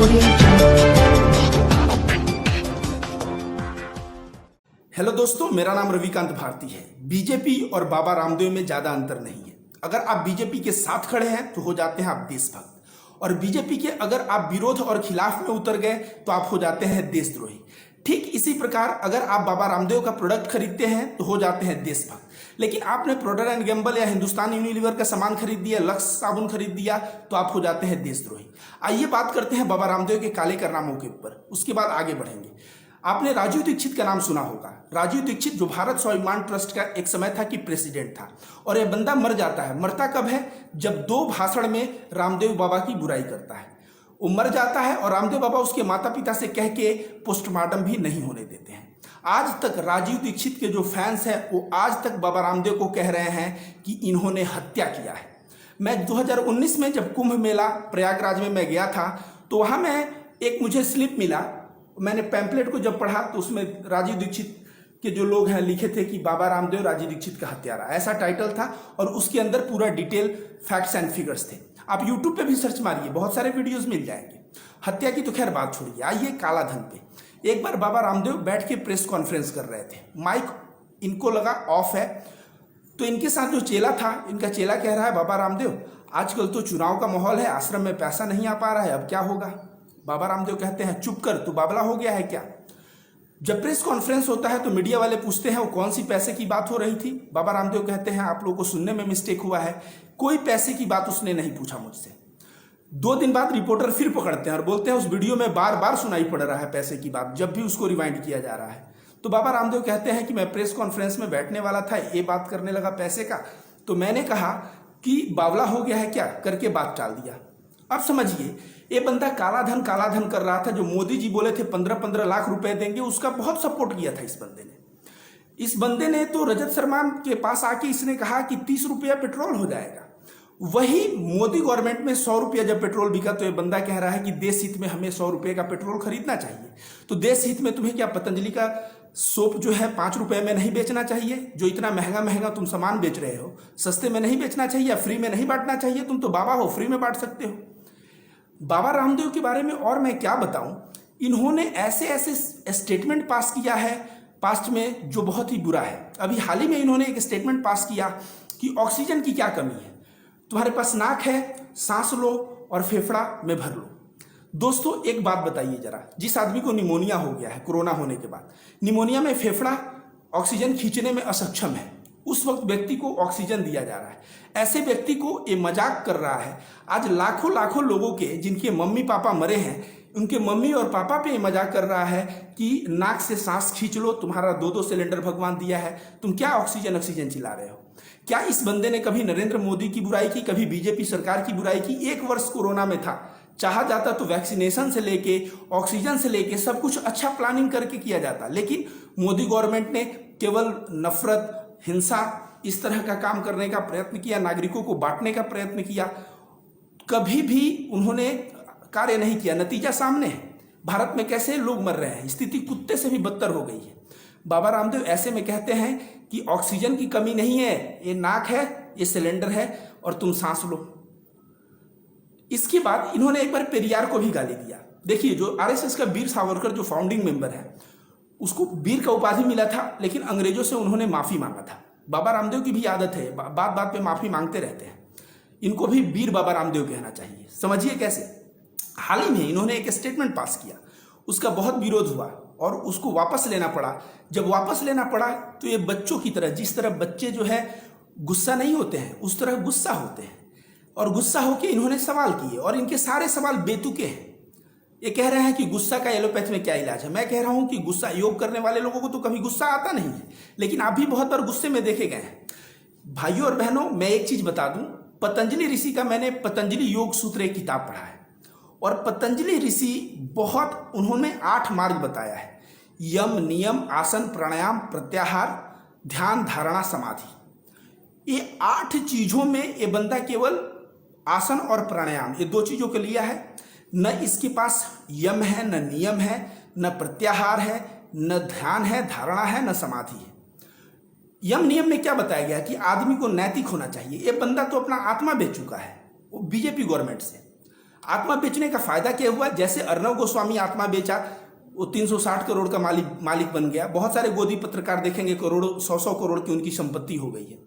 Hello दोस्तों, मेरा नाम रविकांत भारती है। बीजेपी और बाबा रामदेव में ज्यादा अंतर नहीं है। अगर आप बीजेपी के साथ खड़े हैं तो हो जाते हैं आप देशभक्त, और बीजेपी के अगर आप विरोध और खिलाफ में उतर गए तो आप हो जाते हैं देशद्रोही। ठीक इसी प्रकार अगर आप बाबा रामदेव का प्रोडक्ट खरीदते हैं तो हो जाते हैं देशभक्त। लेकिन आपने प्रोडक्ट एंड गैम्बल या हिंदुस्तान यूनिलीवर का सामान खरीद दिया, लक्स साबुन खरीद दिया, तो आप हो जाते हैं देशद्रोही। आइए बात करते हैं बाबा रामदेव के काले कारनामों के ऊपर, उसके बाद आगे बढ़ेंगे। आपने राजीव दीक्षित का नाम सुना होगा। राजीव दीक्षित जो भारत स्वाभिमान ट्रस्ट का एक समय था कि प्रेसिडेंट था, और यह बंदा मर जाता है। मरता कब है? जब 2 भाषण में रामदेव बाबा की बुराई करता है। वो मर जाता है और रामदेव बाबा उसके माता पिता से कह के पोस्टमार्टम भी नहीं होने देते हैं। आज तक राजीव दीक्षित के जो फैंस हैं वो आज तक बाबा रामदेव को कह रहे हैं कि इन्होंने हत्या किया है। मैं 2019 में जब कुंभ मेला प्रयागराज में मैं गया था तो वहाँ मैं एक मुझे स्लिप मिला। मैंने पैम्पलेट को जब पढ़ा तो उसमें राजीव दीक्षित के जो लोग हैं लिखे थे कि बाबा रामदेव राजीव दीक्षित का हत्यारा, ऐसा टाइटल था, और उसके अंदर पूरा डिटेल फैक्ट्स एंड फिगर्स थे। आप यूट्यूब पे भी सर्च मारिए, बहुत सारे वीडियोस मिल जाएंगे। हत्या की तो खैर बात छोड़िए, आइए काला धन पे। एक बार बाबा रामदेव बैठ के प्रेस कॉन्फ्रेंस कर रहे थे, माइक इनको लगा ऑफ है, तो इनके साथ जो चेला था, इनका चेला कह रहा है बाबा रामदेव आजकल तो चुनाव का माहौल है, आश्रम में पैसा नहीं आ पा रहा है, अब क्या होगा? बाबा रामदेव कहते हैं चुप कर, तू बाबला हो गया है क्या? जब प्रेस कॉन्फ्रेंस होता है तो मीडिया वाले पूछते हैं वो कौन सी पैसे की बात हो रही थी। बाबा रामदेव कहते हैं आप लोगों को सुनने में मिस्टेक हुआ है, कोई पैसे की बात उसने नहीं पूछा मुझसे। 2 दिन बाद रिपोर्टर फिर पकड़ते हैं और बोलते हैं उस वीडियो में बार बार सुनाई पड़ रहा है पैसे की बात, जब भी उसको रिवाइंड किया जा रहा है। तो बाबा रामदेव कहते हैं कि मैं प्रेस कॉन्फ्रेंस में बैठने वाला था, ये बात करने लगा पैसे का, तो मैंने कहा कि बावला हो गया है क्या करके बात टाल दिया। अब समझिए, ये बंदा काला धन कर रहा था। जो मोदी जी बोले थे 15-15 लाख रुपए देंगे, उसका बहुत सपोर्ट किया था इस बंदे ने तो रजत शर्मा के पास आके इसने कहा कि 30 रुपया पेट्रोल हो जाएगा। वही मोदी गवर्नमेंट में 100 रुपया जब पेट्रोल बिका तो ये बंदा कह रहा है कि देश हित में हमें 100 रुपये का पेट्रोल खरीदना चाहिए। तो देश हित में तुम्हें क्या पतंजलि का सोप जो है 5 रुपये में नहीं बेचना चाहिए? जो इतना महंगा तुम सामान बेच रहे हो, सस्ते में नहीं बेचना चाहिए या फ्री में नहीं बांटना चाहिए? तुम तो बाबा हो, फ्री में बांट सकते हो। बाबा रामदेव के बारे में और मैं क्या बताऊं, इन्होंने ऐसे ऐसे स्टेटमेंट पास किया है पास्ट में जो बहुत ही बुरा है। अभी हाल ही में इन्होंने एक स्टेटमेंट पास किया कि ऑक्सीजन की क्या कमी है, तुम्हारे पास नाक है, सांस लो और फेफड़ा में भर लो। दोस्तों एक बात बताइए जरा, जिस आदमी को निमोनिया हो गया है कोरोना होने के बाद, निमोनिया में फेफड़ा ऑक्सीजन खींचने में अक्षम है, उस वक्त व्यक्ति को ऑक्सीजन दिया जा रहा है। ऐसे व्यक्ति को ये मजाक कर रहा है। आज लाखों लोगों के जिनके मम्मी पापा मरे हैं, उनके मम्मी और पापा पे ये मजाक कर रहा है कि नाक से सांस खींच लो, तुम्हारा 2-2 सिलेंडर भगवान दिया है, तुम क्या ऑक्सीजन चिल्ला रहे हो? क्या इस बंदे ने कभी नरेंद्र मोदी की बुराई की, कभी बीजेपी सरकार की बुराई की? 1 वर्ष कोरोना में था, चाहा जाता तो वैक्सीनेशन से लेके ऑक्सीजन से लेके सब कुछ अच्छा प्लानिंग करके किया जाता, लेकिन मोदी गवर्नमेंट ने केवल नफरत, हिंसा, इस तरह का काम करने का प्रयत्न किया, नागरिकों को बांटने का प्रयत्न किया। कभी भी उन्होंने कार्य नहीं किया। नतीजा सामने है, भारत में कैसे लोग मर रहे हैं, स्थिति कुत्ते से भी बदतर हो गई है। बाबा रामदेव ऐसे में कहते हैं कि ऑक्सीजन की कमी नहीं है, ये नाक है, ये सिलेंडर है और तुम सांस लो। इसके बाद इन्होंने एक बार पेरियार को भी गाली दिया। देखिए, जो आरएसएस का वीर सावरकर जो फाउंडिंग मेंबर है, उसको वीर का उपाधि मिला था, लेकिन अंग्रेजों से उन्होंने माफी मांगा था। बाबा रामदेव की भी आदत है, बात बात पे माफी मांगते रहते हैं। इनको भी वीर बाबा रामदेव कहना चाहिए। समझिए कैसे। हाल ही में इन्होंने एक स्टेटमेंट पास किया, उसका बहुत विरोध हुआ और उसको वापस लेना पड़ा। जब वापस लेना पड़ा तो ये बच्चों की तरह, जिस तरह बच्चे जो है गुस्सा नहीं होते हैं, उस तरह गुस्सा होते हैं, और गुस्सा होकर इन्होंने सवाल किए, और इनके सारे सवाल बेतुके हैं। ये कह रहे हैं कि गुस्सा का एलोपैथ में क्या इलाज है। मैं कह रहा हूं कि गुस्सा, योग करने वाले लोगों को तो कभी गुस्सा आता नहीं है, लेकिन आप भी बहुत बार गुस्से में देखे गए हैं। भाइयों और बहनों, मैं एक चीज बता दूं, पतंजलि ऋषि का मैंने पतंजलि योग सूत्र एक किताब पढ़ा है, और पतंजलि ऋषि बहुत, उन्होंने 8 मार्ग बताया है। यम, नियम, आसन, प्राणायाम, प्रत्याहार, ध्यान, धारणा, समाधि। ये 8 चीजों में ये बंदा केवल आसन और प्राणायाम, ये 2 चीजों को लिया है। न इसके पास यम है, न नियम है, न प्रत्याहार है, न ध्यान है, धारणा है, न समाधि है। यम नियम में क्या बताया गया कि आदमी को नैतिक होना चाहिए। ये बंदा तो अपना आत्मा बेच चुका है वो बीजेपी गवर्नमेंट से। आत्मा बेचने का फायदा क्या हुआ? जैसे अर्णव गोस्वामी आत्मा बेचा, वो 360 करोड़ का मालिक बन गया। बहुत सारे गोदी पत्रकार देखेंगे करोड़ों 100 करोड़ की उनकी संपत्ति हो गई है।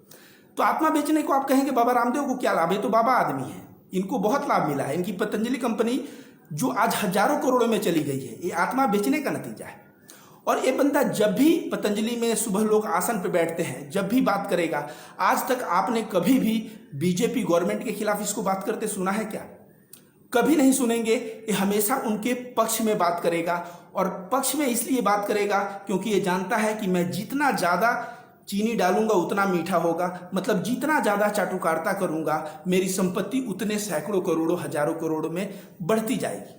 तो आत्मा बेचने को आप कहेंगे बाबा रामदेव को क्या लाभ है? तो बाबा आदमी है, इनको बहुत लाभ मिला है। इनकी पतंजलि कंपनी जो आज हजारों करोड़ों में चली गई है, ये आत्मा बेचने का नतीजा है। और ये बंदा जब भी पतंजलि में सुबह लोग आसन पे बैठते हैं, जब भी बात करेगा, आज तक आपने कभी भी बीजेपी गवर्नमेंट के खिलाफ इसको बात करते सुना है क्या? कभी नहीं सुनेंगे। ये हमेशा उनके पक्ष में बात करेगा, और पक्ष में इसलिए बात करेगा क्योंकि ये जानता है कि मैं जितना ज़्यादा चीनी डालूंगा उतना मीठा होगा। मतलब जितना ज़्यादा चाटुकारिता करूंगा, मेरी संपत्ति उतने सैकड़ों करोड़ों हजारों करोड़ों में बढ़ती जाएगी।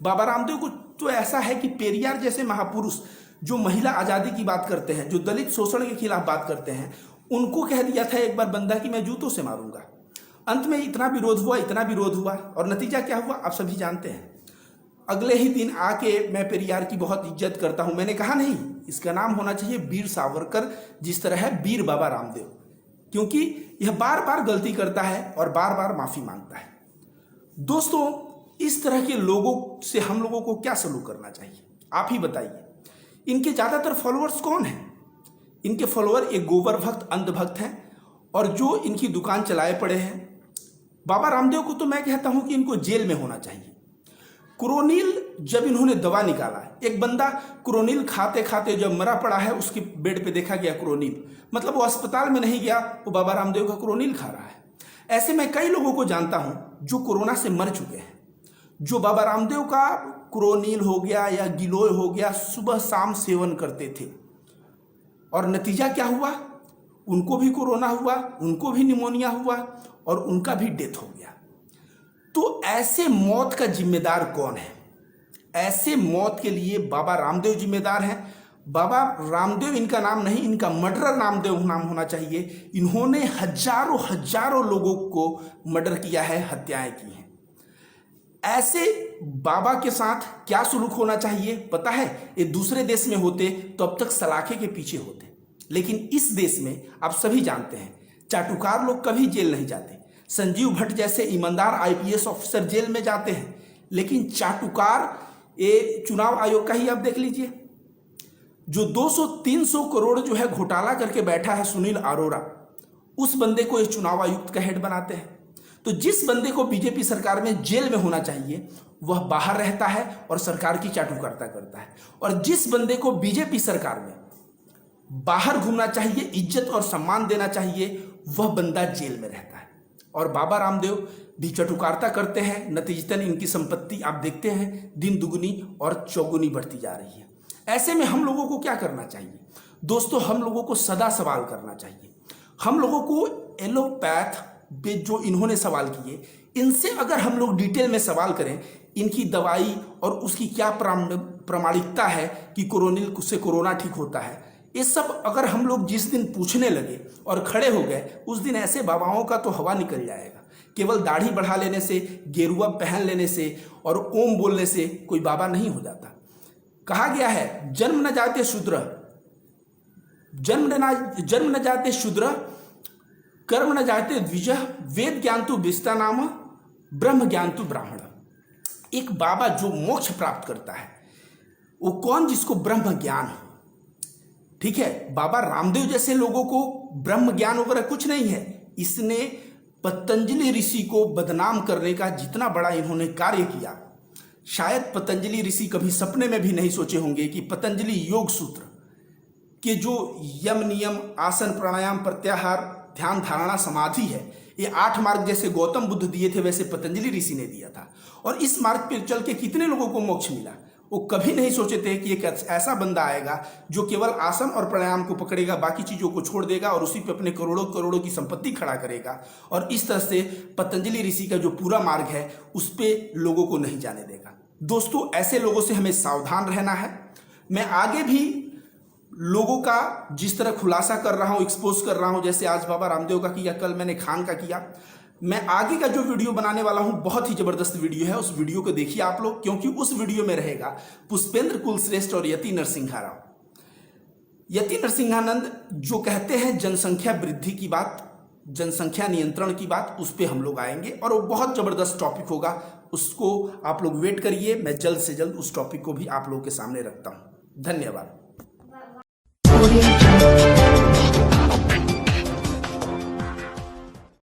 बाबा रामदेव को तो ऐसा है कि पेरियार जैसे महापुरुष जो महिला आज़ादी की बात करते हैं, जो दलित शोषण के खिलाफ बात करते हैं, उनको कह दिया था एक बार बंदा कि मैं जूतों से मारूंगा। अंत में इतना विरोध हुआ, इतना विरोध हुआ, और नतीजा क्या हुआ आप सभी जानते हैं। अगले ही दिन आके मैं पेरियार की बहुत इज्जत करता हूं, मैंने कहा नहीं, इसका नाम होना चाहिए वीर सावरकर, जिस तरह है वीर बाबा रामदेव, क्योंकि यह बार बार गलती करता है और बार बार माफी मांगता है। दोस्तों, इस तरह के लोगों से हम लोगों को क्या सलूक करना चाहिए, आप ही बताइए। इनके ज्यादातर फॉलोअर्स कौन हैं? इनके फॉलोअर एक गोबर भक्त, अंधभक्त हैं, और जो इनकी दुकान चलाए पड़े हैं। बाबा रामदेव को तो मैं कहता हूं कि इनको जेल में होना चाहिए। क्रोनिल जब इन्होंने दवा निकाला, एक बंदा क्रोनिल खाते खाते जब मरा पड़ा है, उसके बेड पे देखा गया क्रोनिल, मतलब वो अस्पताल में नहीं गया, वो बाबा रामदेव का क्रोनिल खा रहा है। ऐसे मैं कई लोगों को जानता हूं जो कोरोना से मर चुके हैं, जो बाबा रामदेव का क्रोनिल हो गया या गिलोय हो गया सुबह शाम सेवन करते थे, और नतीजा क्या हुआ? उनको भी कोरोना हुआ, उनको भी निमोनिया हुआ, और उनका भी डेथ हो गया। तो ऐसे मौत का जिम्मेदार कौन है? ऐसे मौत के लिए बाबा रामदेव जिम्मेदार हैं। बाबा रामदेव इनका नाम नहीं, इनका मर्डरर रामदेव नाम होना चाहिए। इन्होंने हजारों हजारों लोगों को मर्डर किया है, हत्याएं की हैं। ऐसे बाबा के साथ क्या सुलूक होना चाहिए पता है? ये दूसरे देश में होते तो अब तक सलाखे के पीछे होते, लेकिन इस देश में आप सभी जानते हैं चाटुकार लोग कभी जेल नहीं जाते। संजीव भट्ट जैसे ईमानदार आईपीएस ऑफिसर जेल में जाते हैं, लेकिन चाटुकार, ये चुनाव आयोग का ही आप देख लीजिए, जो 200-300 करोड़ जो है घोटाला करके बैठा है सुनील अरोड़ा, उस बंदे को ये चुनाव आयुक्त का हेड बनाते हैं। तो जिस बंदे को बीजेपी सरकार में जेल में होना चाहिए वह बाहर रहता है और सरकार की चाटुकारिता करता है, और जिस बंदे को बीजेपी सरकार में बाहर घूमना चाहिए, इज्जत और सम्मान देना चाहिए, वह बंदा जेल में रहता है। और बाबा रामदेव भी चाटुकारिता करते हैं, नतीजतन इनकी संपत्ति आप देखते हैं दिन दुगुनी और चौगुनी बढ़ती जा रही है। ऐसे में हम लोगों को क्या करना चाहिए दोस्तों? हम लोगों को सदा सवाल करना चाहिए। हम लोगों को एलोपैथ जो इन्होंने सवाल किए, इनसे अगर हम लोग डिटेल में सवाल करें, इनकी दवाई और उसकी क्या प्रामाणिकता है कि कोरोनिल से कोरोना ठीक होता है, ये सब अगर हम लोग जिस दिन पूछने लगे और खड़े हो गए, उस दिन ऐसे बाबाओं का तो हवा निकल जाएगा। केवल दाढ़ी बढ़ा लेने से, गेरुआ पहन लेने से और ओम बोलने से कोई बाबा नहीं हो जाता। कहा गया है जन्म न जाते शूद्र, जन्म न जाते शूद्र, कर्म न जाते द्विज, वेद ज्ञान तु विस्ता नाम, ब्रह्म ज्ञान तु ब्राह्मण। एक बाबा जो मोक्ष प्राप्त करता है वो कौन? जिसको ब्रह्म ज्ञान हो। ठीक है, बाबा रामदेव जैसे लोगों को ब्रह्म ज्ञान वगैरह कुछ नहीं है। इसने पतंजलि ऋषि को बदनाम करने का जितना बड़ा इन्होंने कार्य किया, शायद पतंजलि ऋषि कभी सपने में भी नहीं सोचे होंगे कि पतंजलि योग सूत्र के जो यम नियम, आसन, प्राणायाम, प्रत्याहार, ध्यान, धारणा, समाधि है, ये 8 मार्ग जैसे गौतम बुद्ध दिए थे वैसे पतंजलि ऋषि ने दिया था। और इस मार्ग पर चल के कितने लोगों को मोक्ष मिला। वो कभी नहीं सोचे थे कि एक ऐसा बंदा आएगा जो केवल आसन और प्राणायाम को पकड़ेगा, बाकी चीजों को छोड़ देगा और उसी पे अपने करोड़ों करोड़ों की संपत्ति खड़ा करेगा, और इस तरह से पतंजलि ऋषि का जो पूरा मार्ग है उस पे लोगों को नहीं जाने देगा। दोस्तों, ऐसे लोगों से हमें सावधान रहना है। मैं आगे भी लोगों का जिस तरह खुलासा कर रहा हूं, एक्सपोज कर रहा हूं, जैसे आज बाबा रामदेव का किया, कल मैंने खान का किया, मैं आगे का जो वीडियो बनाने वाला हूं बहुत ही जबरदस्त वीडियो है। उस वीडियो को देखिए आप लोग, क्योंकि उस वीडियो में रहेगा पुष्पेंद्र कुलश्रेष्ठ और यति नरसिंहा राव, यति नरसिंहानंद, जो कहते हैं जनसंख्या वृद्धि की बात, जनसंख्या नियंत्रण की बात, उस पर हम लोग आएंगे और वो बहुत जबरदस्त टॉपिक होगा, उसको आप लोग वेट करिए, मैं जल्द से जल्द उस टॉपिक को भी आप लोगों के सामने रखता हूँ। धन्यवाद।